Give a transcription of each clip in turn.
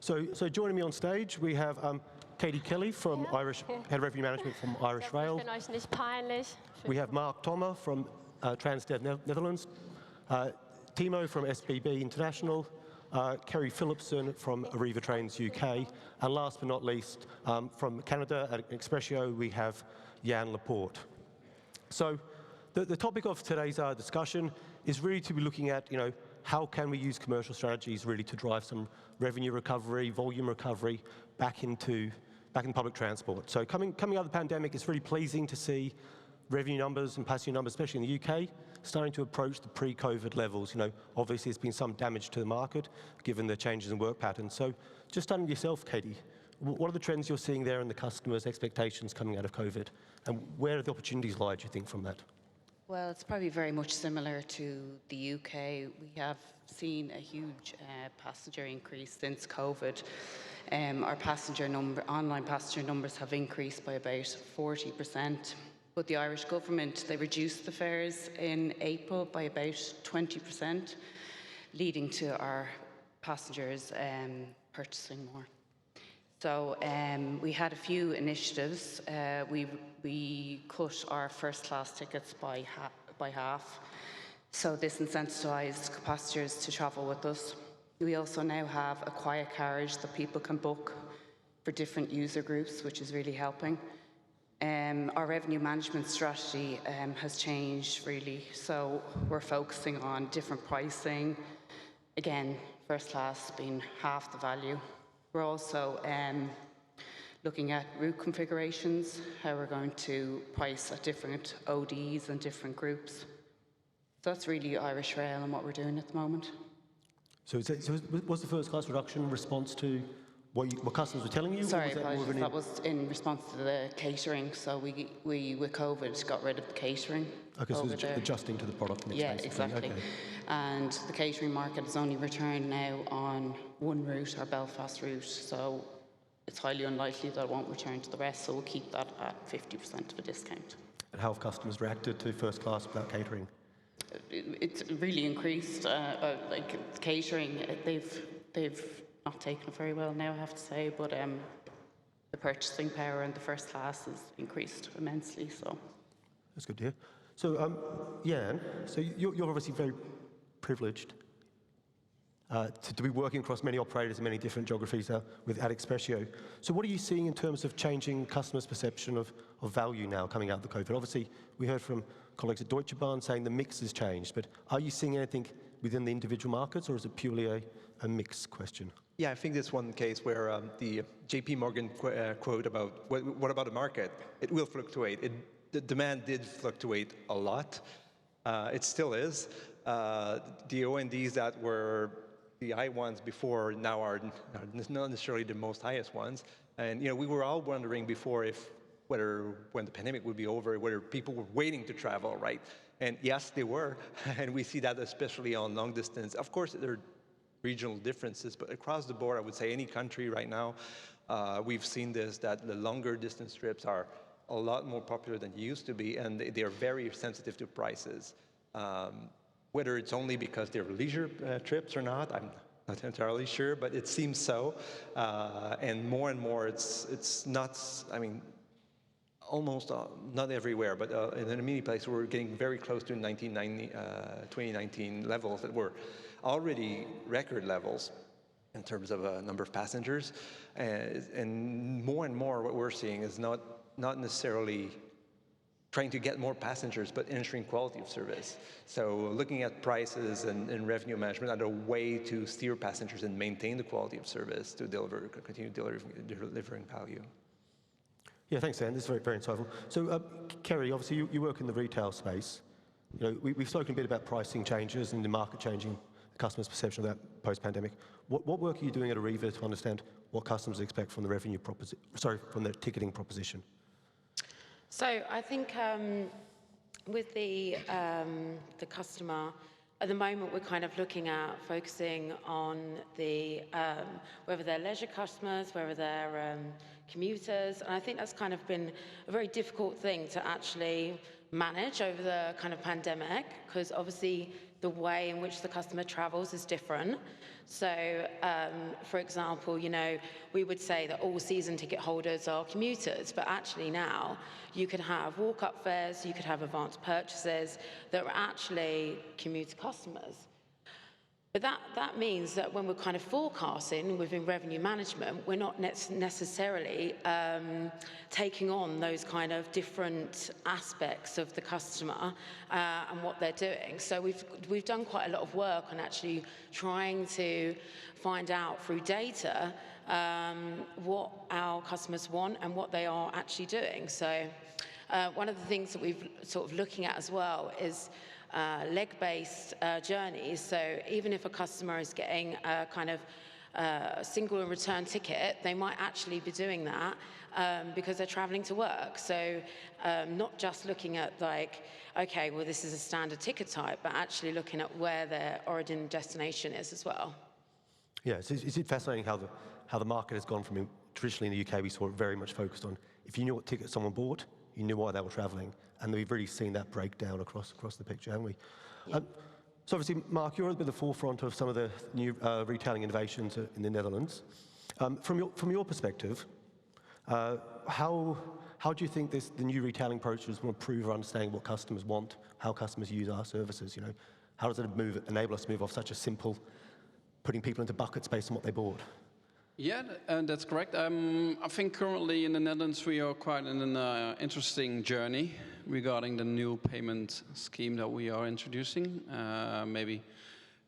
So joining me on stage, we have Katie Kelly from Irish, Head of Revenue Management from Irish Rail. We have Mark Thoma from Transdev Netherlands, Timo from SBB International, Kerry Phillipson from Arriva Trains UK, and last but not least, from Canada at ExPretio, we have Jan Laporte. So the topic of today's discussion is really to be looking at, how can we use commercial strategies really to drive some revenue recovery, volume recovery back in public transport. So coming out of the pandemic, it's really pleasing to see revenue numbers and passenger numbers, especially in the UK, starting to approach the pre-COVID levels. Obviously there's been some damage to the market given the changes in work patterns. So just starting with yourself, Katie, what are the trends you're seeing there in the customers' expectations coming out of COVID? And where do the opportunities lie, do you think, from that? Well, it's probably very much similar to the UK. We have seen a huge passenger increase since COVID. Our online passenger numbers have increased by about 40%. But the Irish government, they reduced the fares in April by about 20%, leading to our passengers purchasing more. So we had a few initiatives. We cut our first class tickets by half. So this incentivized passengers to travel with us. We also now have a quiet carriage that people can book for different user groups, which is really helping. Our revenue management strategy has changed really. So we're focusing on different pricing. Again, first class being half the value. We're also looking at route configurations, how we're going to price at different ODs and different groups. So that's really Irish Rail and what we're doing at the moment. So was the first class reduction in response to what customers were telling you? Sorry, that was in response to the catering. So we with COVID, got rid of the catering. Okay, so it's adjusting to the product mix. Yeah, basically. exactly. Okay. And the catering market has only returned now on one route, our Belfast route. So it's highly unlikely that it won't return to the rest. So we'll keep that at 50% of a discount. And how have customers reacted to first class without catering? It's really increased. Like catering, they've not taken it very well now, I have to say, but the purchasing power in the first class has increased immensely. So that's good to hear. So Jan, so you're obviously very privileged to be working across many operators in many different geographies at ExPretio. So what are you seeing in terms of changing customers' perception of value now coming out of the COVID? Obviously, we heard from colleagues at Deutsche Bahn saying the mix has changed, but are you seeing anything within the individual markets, or is it purely a mix question? Yeah, I think there's one case where the JP Morgan quote about what about the market? It will fluctuate. The demand did fluctuate a lot. It still is. The ONDs that were the high ones before now are not necessarily the most highest ones. And we were all wondering before whether when the pandemic would be over, whether people were waiting to travel, right? And yes, they were. And we see that especially on long distance. Of course, there are regional differences, but across the board, I would say any country right now, we've seen this, that the longer distance trips are a lot more popular than they used to be, and they are very sensitive to prices. Whether it's only because they're leisure trips or not, I'm not entirely sure, but it seems so. And more, it's not, almost not everywhere, but in many places we're getting very close to 2019 levels that were already record levels in terms of number of passengers. And more what we're seeing is not necessarily trying to get more passengers, but ensuring quality of service. So looking at prices and revenue management are a way to steer passengers and maintain the quality of service to continue delivering value. Yeah, thanks, Dan. This is very, very insightful. So, Kerry, obviously you work in the retail space. We've spoken a bit about pricing changes and the market changing, the customer's perception of that post-pandemic. What work are you doing at Arriva to understand what customers expect from the from the ticketing proposition? So I think with the customer, at the moment we're kind of looking at focusing on the whether they're leisure customers, whether they're commuters, and I think that's kind of been a very difficult thing to actually manage over the kind of pandemic, because obviously the way in which the customer travels is different. So, for example, we would say that all season ticket holders are commuters, but actually now you could have walk-up fares, you could have advanced purchases that are actually commuter customers. But that means that when we're kind of forecasting within revenue management, we're not necessarily taking on those kind of different aspects of the customer and what they're doing. So we've done quite a lot of work on actually trying to find out through data what our customers want and what they are actually doing. So one of the things that we've sort of looking at as well is leg-based journeys. So even if a customer is getting a kind of single and return ticket, they might actually be doing that because they're traveling to work. So not just looking at like, okay, well, this is a standard ticket type, but actually looking at where their origin destination is as well. Yeah, so is it fascinating how the market has gone from, traditionally in the UK, we saw it very much focused on, if you knew what ticket someone bought, you knew why they were travelling, and we've really seen that breakdown across the picture, haven't we? Yeah. So obviously, Mark, you're at the forefront of some of the new retailing innovations in the Netherlands. From your perspective, how do you think the new retailing approaches will improve our understanding what customers want, how customers use our services? How does it enable us to move off such a simple putting people into buckets based on what they bought? Yeah, that's correct. I think currently in the Netherlands we are quite in an interesting journey regarding the new payment scheme that we are introducing. Maybe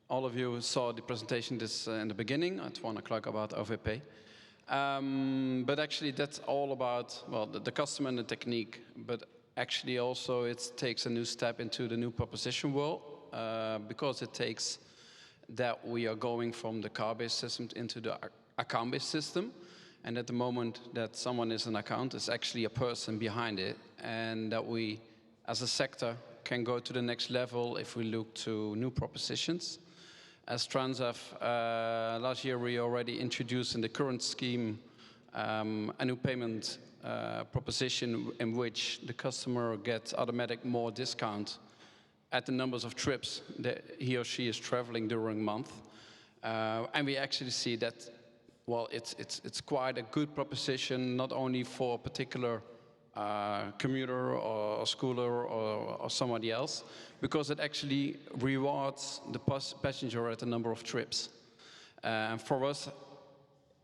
all of you saw the presentation in the beginning at 1 o'clock about OVP. But actually that's all about, well, the customer and the technique, but actually also it takes a new step into the new proposition world because it takes that we are going from the car-based system into the account-based system, and at the moment that someone is an account, is actually a person behind it, and that we, as a sector, can go to the next level if we look to new propositions. As Transdev, last year we already introduced in the current scheme a new payment proposition in which the customer gets automatic more discount at the numbers of trips that he or she is traveling during a month. And we actually see that, well, it's quite a good proposition, not only for a particular commuter or schooler or somebody else, because it actually rewards the passenger at the number of trips. And for us,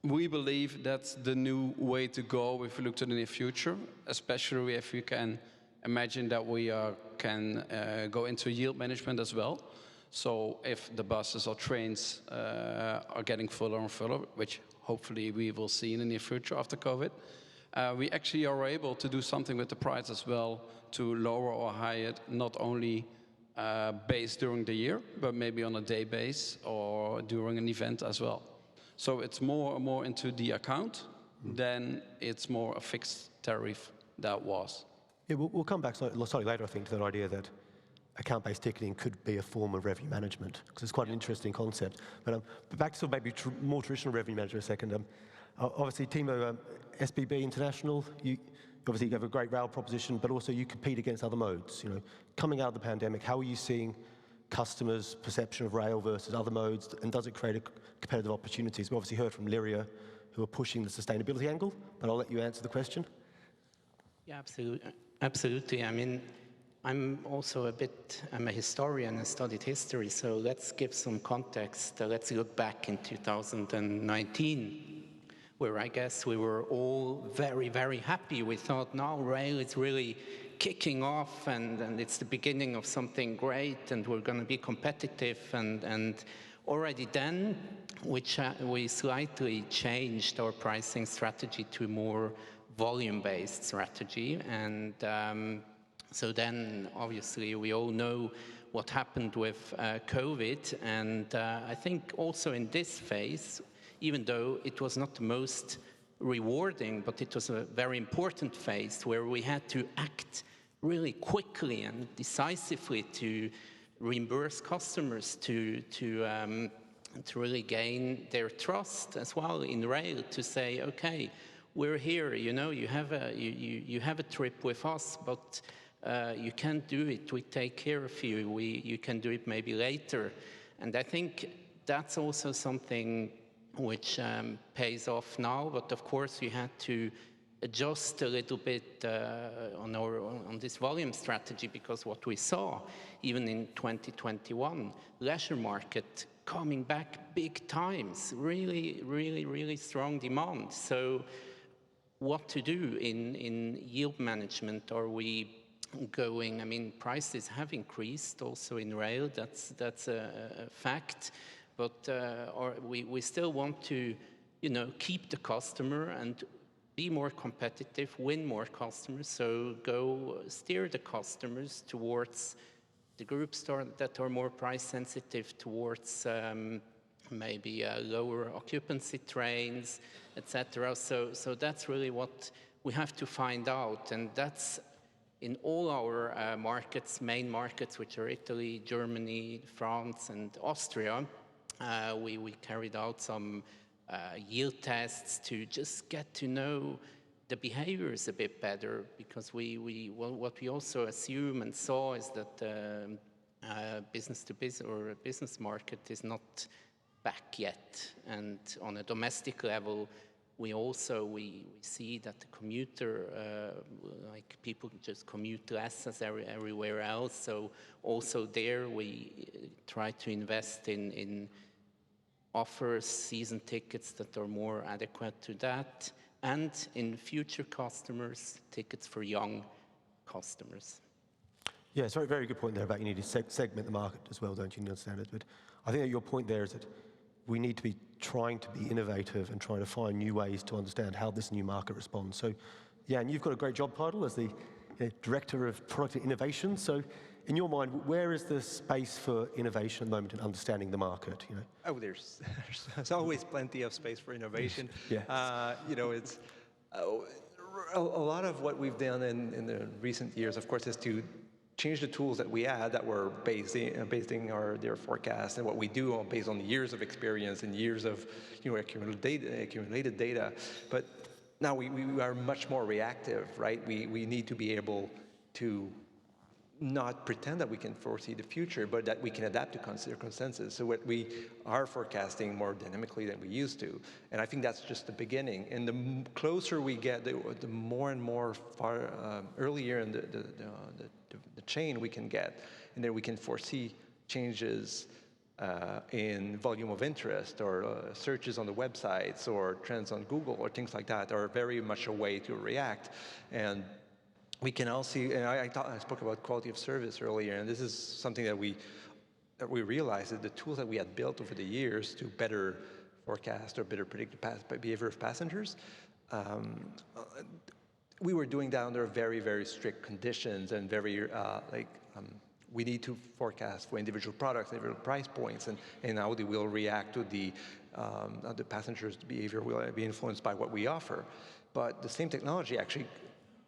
we believe that's the new way to go if we look to the near future, especially if we can imagine that we can go into yield management as well. So if the buses or trains are getting fuller and fuller, which hopefully we will see in the near future after COVID, we actually are able to do something with the price as well to lower or high it, not only based during the year, but maybe on a day base or during an event as well. So it's more and more into the account than it's more a fixed tariff that was. Yeah, we'll come back slightly later, I think, to that idea that account-based ticketing could be a form of revenue management, because it's quite an interesting concept. But back to sort of maybe more traditional revenue management a second. Obviously, Timo, SBB International, you obviously have a great rail proposition, but also you compete against other modes. Coming out of the pandemic, how are you seeing customers' perception of rail versus other modes, and does it create competitive opportunities? We obviously heard from Lyria, who are pushing the sustainability angle, but I'll let you answer the question. Yeah, absolutely. I mean, I'm a historian and studied history, so let's give some context. Let's look back in 2019, where I guess we were all very, very happy. We thought, now rail is really kicking off, and it's the beginning of something great, and we're going to be competitive. And already then, we slightly changed our pricing strategy to a more volume-based strategy. And so then, obviously, we all know what happened with COVID. And I think also in this phase, even though it was not the most rewarding, but it was a very important phase where we had to act really quickly and decisively to reimburse customers, to really gain their trust as well in rail, to say, okay, we're here, you have a trip with us, but you can't do it, we take care of you, you can do it maybe later. And I think that's also something which pays off now, but of course we had to adjust a little bit on this volume strategy, because what we saw, even in 2021, leisure market coming back big times, really strong demand. So what to do in yield management? Are we going, I mean, prices have increased also in rail, that's a fact, but we still want to, keep the customer and be more competitive, win more customers, so go steer the customers towards the groups that are more price sensitive, towards maybe lower occupancy trains, etc. So that's really what we have to find out, and that's in all our markets, main markets, which are Italy, Germany, France, and Austria. We carried out some yield tests to just get to know the behaviors a bit better, because what we also assume and saw is that business to business or business market is not back yet, and on a domestic level we see that the commuter, like people just commute less as everywhere else, so also there we try to invest in offers, season tickets that are more adequate to that, and in future customers, tickets for young customers. Yeah, sorry, very good point there about you need to segment the market as well, don't you, understand it? But I think that your point there is that we need to be trying to be innovative and trying to find new ways to understand how this new market responds. So, yeah, and you've got a great job title as the Director of Product Innovation. So, in your mind, where is the space for innovation at the moment in understanding the market? Oh, there's always plenty of space for innovation. Yeah. It's a lot of what we've done in the recent years, of course, is to change the tools that we had that were basing their forecast and what we do based on years of experience and years of accumulated data. But now we are much more reactive, right? We need to be able to not pretend that we can foresee the future, but that we can adapt to circumstances. So what we are forecasting more dynamically than we used to. And I think that's just the beginning. And the closer we get, the more and more earlier in the chain we can get. And then we can foresee changes in volume of interest or searches on the websites or trends on Google or things like that are very much a way to react. And we can also, and I spoke about quality of service earlier, and this is something that we realized that the tools that we had built over the years to better forecast or better predict the behavior of passengers, we were doing that under very, very strict conditions and very we need to forecast for individual products, individual price points, and how they will react to the passengers' behavior will be influenced by what we offer. But the same technology actually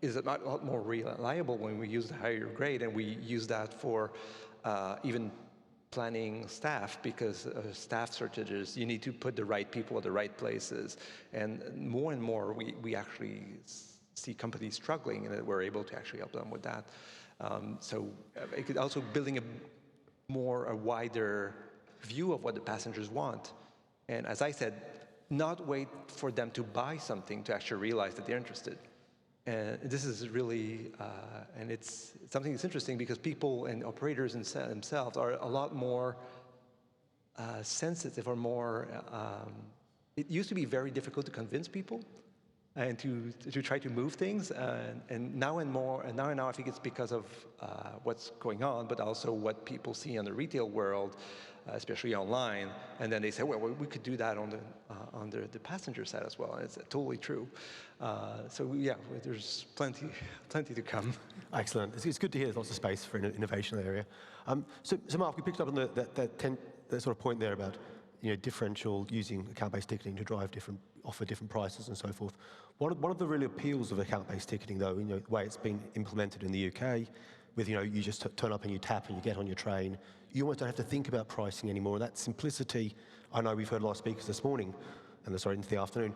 is a lot more reliable when we use the higher grade, and we use that for even planning staff, because staff shortages, you need to put the right people at the right places. And more we actually see companies struggling, and we're able to actually help them with that. So it could also building a wider view of what the passengers want. And as I said, not wait for them to buy something to actually realize that they're interested. And this is really, and it's something that's interesting because people and operators themselves are a lot more sensitive or more, it used to be very difficult to convince people and to try to move things. And now I think it's because of what's going on, but also what people see in the retail world, especially online. And then they say, well, we could do that on the passenger side as well. And it's totally true. So yeah, there's plenty to come. Excellent. It's good to hear there's lots of space for innovation in the area. So Mark, we picked up on that sort of point there about differential using account-based ticketing to offer different prices and so forth. One of the real appeals of account-based ticketing, though, the way it's been implemented in the UK, with you just turn up and you tap and you get on your train, you almost don't have to think about pricing anymore. And that simplicity, I know we've heard a lot of speakers this morning, and into the afternoon,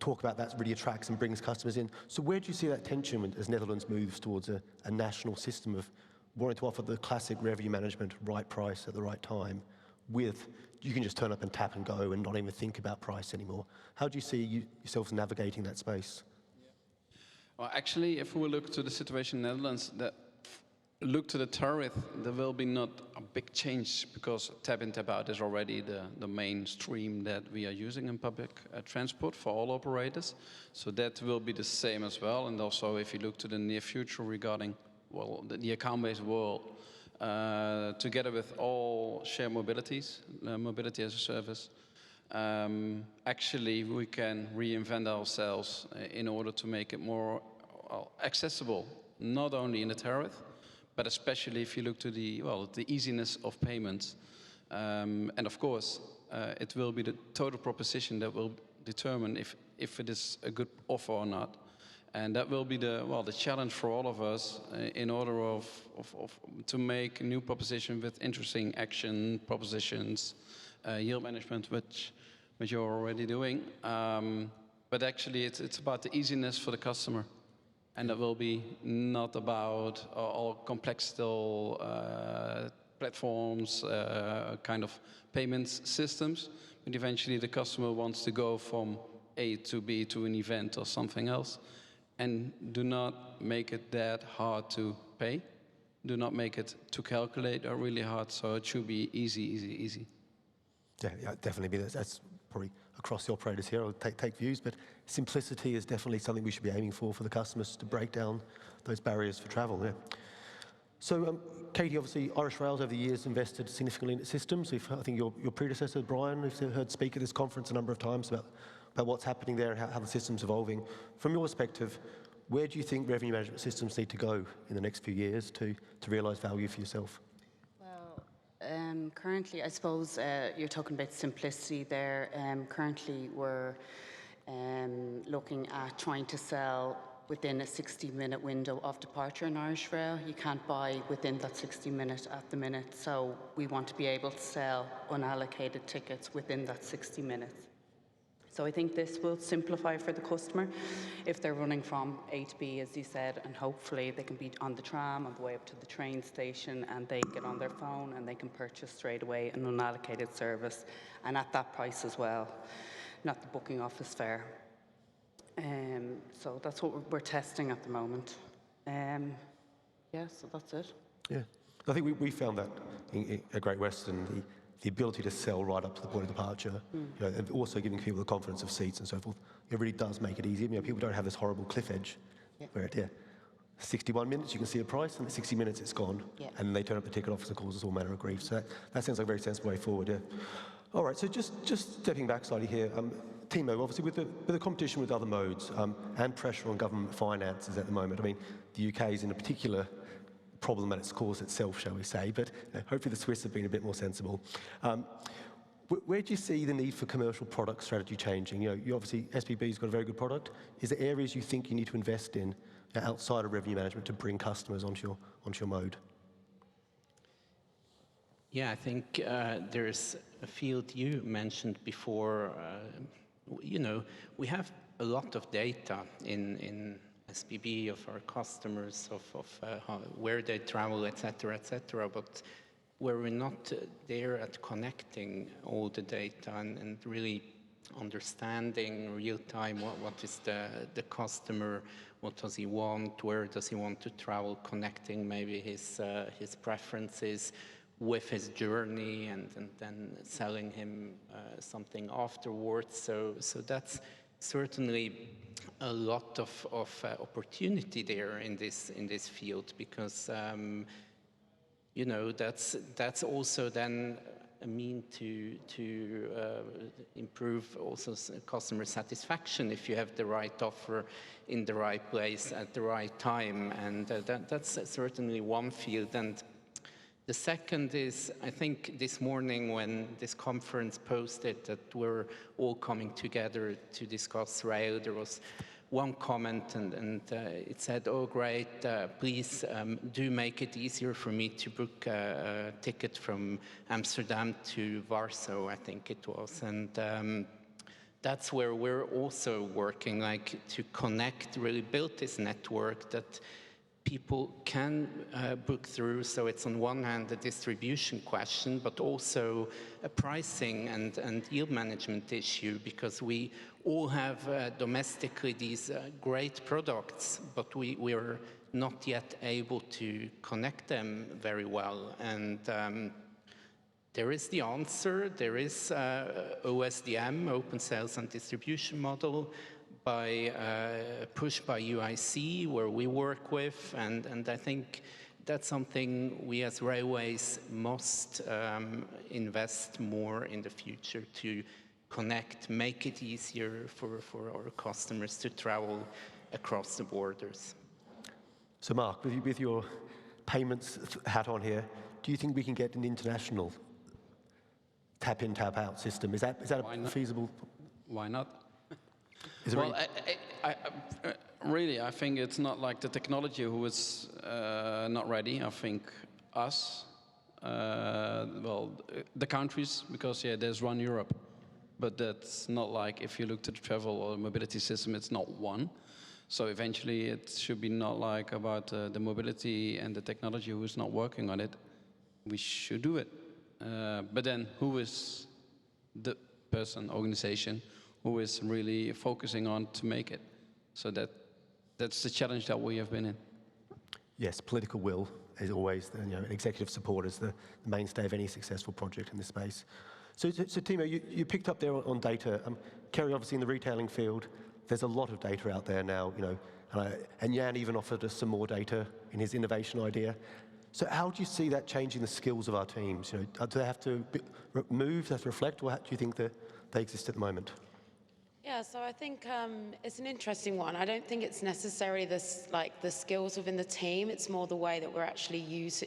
talk about that really attracts and brings customers in. So where do you see that tension as Netherlands moves towards a national system of wanting to offer the classic revenue management, right price at the right time, with you can just turn up and tap and go and not even think about price anymore? How do you see yourselves navigating that space? Well, actually, if we look to the situation in the Netherlands, look to the tariff, there will be not a big change because tap in, tap out is already the main stream that we are using in public transport for all operators. So that will be the same as well. And also, if you look to the near future regarding, well, the account-based world, together with all shared mobilities, mobility as a service, actually we can reinvent ourselves in order to make it more accessible, not only in the tariff, but especially if you look to the easiness of payments. And of course, it will be the total proposition that will determine if it is a good offer or not. And that will be the challenge for all of us in order to make a new proposition with interesting action propositions, yield management, which you're already doing. But actually, it's about the easiness for the customer. And that will be not about all complex platforms, kind of payments systems, but eventually the customer wants to go from A to B to an event or something else. And do not make it that hard to pay. Do not make it to calculate or really hard. So it should be easy, easy, easy. Yeah, definitely. That's probably across the operators here. I'll take views, but simplicity is definitely something we should be aiming for the customers to break down those barriers for travel. Yeah. So, Katie, obviously, Irish Rails over the years invested significantly in its systems. I think your predecessor, Brian, we've heard speak at this conference a number of times about what's happening there and how the system's evolving. From your perspective, where do you think revenue management systems need to go in the next few years to realise value for yourself? Well, currently, I suppose you're talking about simplicity there. Currently, we're looking at trying to sell within a 60-minute window of departure in Irish Rail. You can't buy within that 60-minute at the minute, so we want to be able to sell unallocated tickets within that 60 minutes. So I think this will simplify for the customer if they're running from A to B, as you said, and hopefully they can be on the tram on the way up to the train station and they get on their phone and they can purchase straight away an unallocated service and at that price as well, not the booking office fare. So that's what we're testing at the moment. Yeah, so that's it. Yeah, I think we found that at Great Western, the ability to sell right up to the point of departure, and also giving people the confidence of seats and so forth, it really does make it easy. People don't have this horrible cliff edge where 61 minutes you can see a price, and at 60 minutes it's gone, and they turn up the ticket office and causes all manner of grief. So that sounds like a very sensible way forward. Yeah. All right, so just stepping back slightly here, Timo, obviously with the competition with other modes and pressure on government finances at the moment, the UK is in a particular problem that it's caused itself, shall we say, but hopefully the Swiss have been a bit more sensible. Where do you see the need for commercial product strategy changing? You obviously, SBB's got a very good product. Is there areas you think you need to invest in outside of revenue management to bring customers onto your mode? Yeah, I think there's a field you mentioned before. We have a lot of data in SBB of our customers, of where they travel, etc., but where we're not there at connecting all the data and really understanding real time what is the customer, what does he want, where does he want to travel, connecting maybe his preferences with his journey and then selling him something afterwards. So that's certainly a lot of opportunity there in this field, because that's also then a mean to improve also customer satisfaction if you have the right offer in the right place at the right time, and that's certainly one field. And the second is, I think this morning when this conference posted that we're all coming together to discuss rail, there was one comment and it said, oh great, please do make it easier for me to book a ticket from Amsterdam to Warsaw, I think it was. And that's where we're also working, like to connect, really build this network that people can book through. So it's on one hand a distribution question, but also a pricing and yield management issue, because we all have domestically these great products, but we are not yet able to connect them very well. And there is the answer. There is OSDM, Open Sales and Distribution Model, pushed by UIC, where we work with, and I think that's something we as railways must invest more in the future to connect, make it easier for our customers to travel across the borders. So Mark, with your payments hat on here, do you think we can get an international tap-in, tap-out system? Is that feasible? Why not? Well, really, I think it's not like the technology who is not ready. I think us, the countries, because there's one Europe, but that's not like if you look to the travel or mobility system, it's not one. So eventually, it should be not like about the mobility and the technology who is not working on it. We should do it, but then who is the person, organization, who is really focusing on to make it? So that's the challenge that we have been in. Yes, political will is always, executive support is the mainstay of any successful project in this space. So Timo, you picked up there on data. Kerry, obviously in the retailing field, there's a lot of data out there now, and Jan even offered us some more data in his innovation idea. So how do you see that changing the skills of our teams? Do they have to move, have to reflect, or do you think that they exist at the moment? Yeah, so I think it's an interesting one. I don't think it's necessarily the skills within the team. It's more the way that we're actually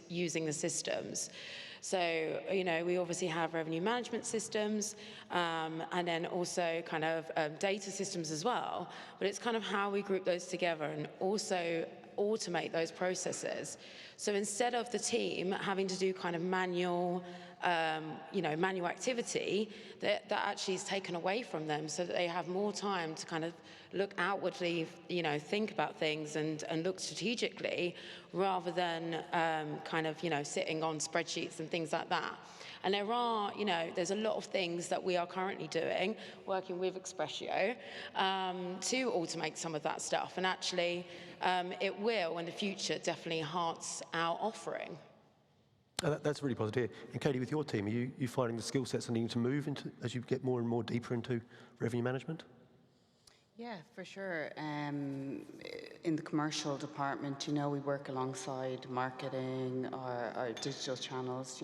using the systems. So, we obviously have revenue management systems and then also kind of data systems as well. But it's kind of how we group those together and also automate those processes. So instead of the team having to do kind of manual activity, that actually is taken away from them so that they have more time to kind of look outwardly, think about things and look strategically rather than sitting on spreadsheets and things like that. And there's a lot of things that we are currently doing, working with ExPretio, to automate some of that stuff. And actually, it will, in the future, definitely enhance our offering. That's really positive. And Katie, with your team, are you finding the skill sets are needing to move into as you get more and more deeper into revenue management? Yeah, for sure. In the commercial department, we work alongside marketing, our digital channels,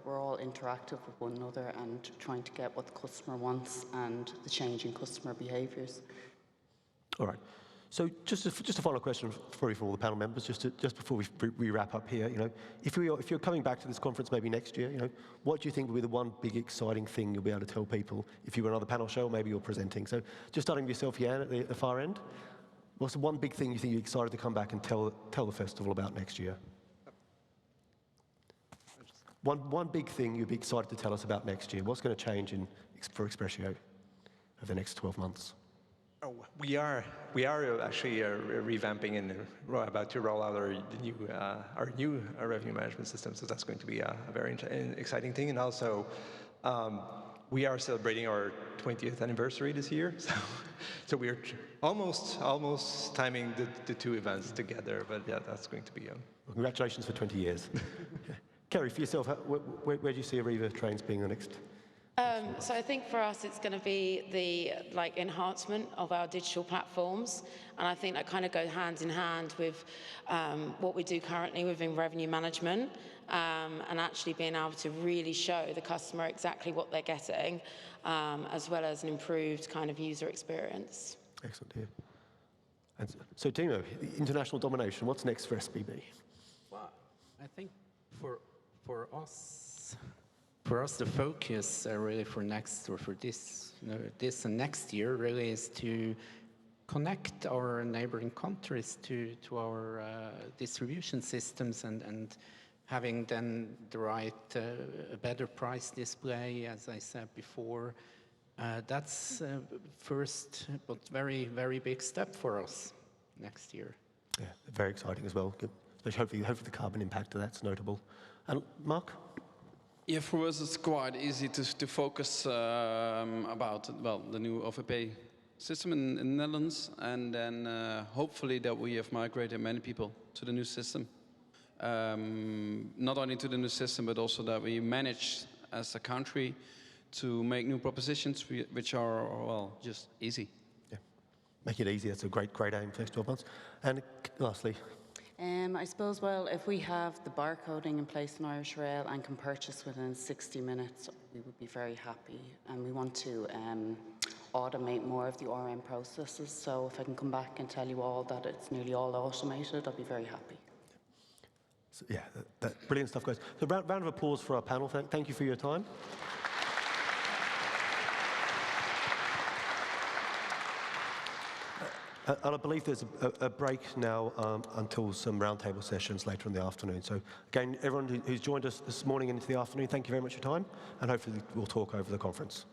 we're all interactive with one another and trying to get what the customer wants and the change in customer behaviours. All right. So just a final question for all the panel members, just before we wrap up here. If you're coming back to this conference maybe next year, what do you think will be the one big exciting thing you'll be able to tell people if you were another panel show, or maybe you're presenting? So just starting with yourself, Jan, at the far end. What's the one big thing you think you're excited to come back and tell the festival about next year? One big thing you'd be excited to tell us about next year. What's going to change for ExPretio over the next 12 months? We are actually revamping and about to roll out our new revenue management system. So that's going to be a very exciting thing. And also, we are celebrating our 20th anniversary this year. So we're almost timing the two events together. But yeah, that's going to be. Well, congratulations for 20 years. Kerry, for yourself, where do you see Arriva trains being the next? So I think for us, it's going to be the enhancement of our digital platforms, and I think that kind of goes hand in hand with what we do currently within revenue management, and actually being able to really show the customer exactly what they're getting, as well as an improved kind of user experience. Excellent here. And so, Timo, international domination. What's next for SBB? Well, I think for us, the focus really for this and next year really is to connect our neighboring countries to our distribution systems and having then the right, a better price display, as I said before, That's first, but very, very big step for us next year. Yeah, very exciting as well. Good. Especially hopefully the carbon impact of that's notable. And Mark? Yeah, for us it's quite easy to focus about the new OVP system in the Netherlands, and then hopefully that we have migrated many people to the new system. Not only to the new system, but also that we manage as a country to make new propositions which are, well, just easy. Yeah, make it easy. That's a great aim for the next 12 months. And lastly. I suppose, well, if we have the barcoding in place in Irish Rail and can purchase within 60 minutes, we would be very happy. And we want to automate more of the RM processes. So if I can come back and tell you all that it's nearly all automated, I'll be very happy. So, yeah, that brilliant stuff, guys. So round of applause for our panel. Thank you for your time. And I believe there's a break now until some roundtable sessions later in the afternoon. So again, everyone who's joined us this morning into the afternoon, thank you very much for your time, and hopefully we'll talk over the conference.